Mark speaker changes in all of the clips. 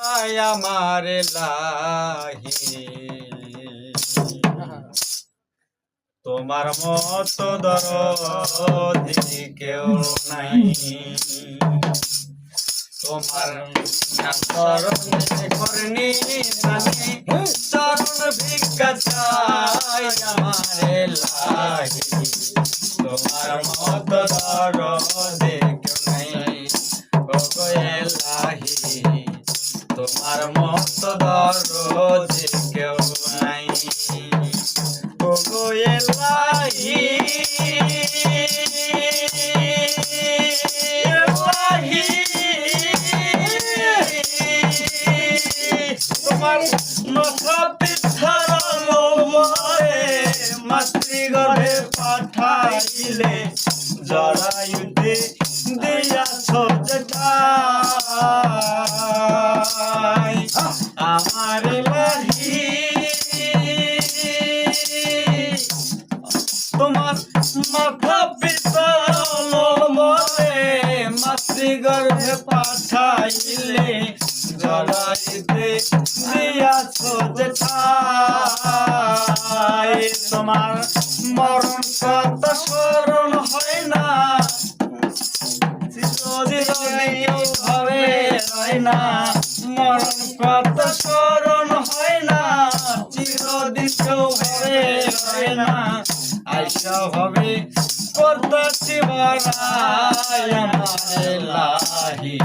Speaker 1: আমার লাহি তোমার মতো দরদি কেউ নাই তোমার চরণে করনি জানি চরণ ভিক্ষা চাই আমারে লাহি তোমার মতো দরদি কেউ নাই ও গো লাহি তোমার মতো দরদি কেউ নাই ও গো লাহি তোমার মাথা পিঠার লোমরে মাতৃগর্ভে পাঠাইলে জরায়ুতে দিয়াছ যেটাই আমার লাহি তোমার মাথা পিঠার লোমরে মাতৃগর্ভে পাঠাইলে জরাইতে দিয়াছ যেঠাই তোমার মরণ কথা স্মরণ হয় না চিরদিন ভাবে হয় না মরণ কথা স্মরণ হয় না চিরদিন কেউ ভাবে হয় না আইসা ভাবে করতেছি বড়াই আমার লাহি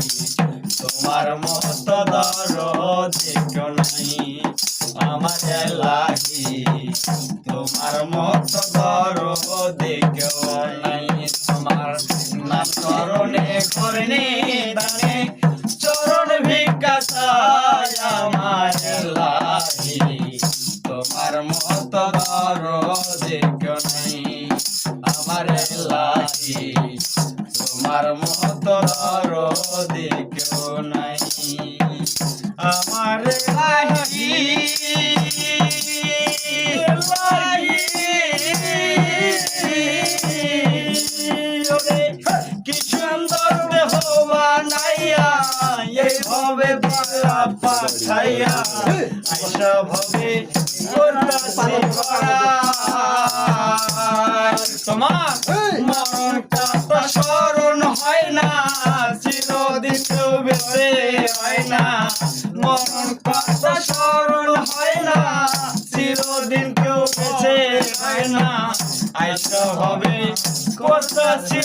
Speaker 1: তোমার মতো দরদি কেউ নাই আমার লাহি তোমার মতো দরদি কেউ নাই তোমার না চরণে করনি দানে চরণ ভিক্ষা চাই আমার লাহি তোমার মতো দরদি কেউ নাই আমার লাহি তোমার মতো দরদি কেউ নাই আমার লাহি কি সুন্দর দেহ বানাইয়া এইভাবে বাংলা পাঠাইয়া আইসা ভাবে তোমার মরণ কথা স্মরণ হয় না চিরদিন কেউ বেঁচে হয় না মরণ কথা স্মরণ হয় না চিরদিন কেউ বেঁচে হয় না আইসা হবে করতেছি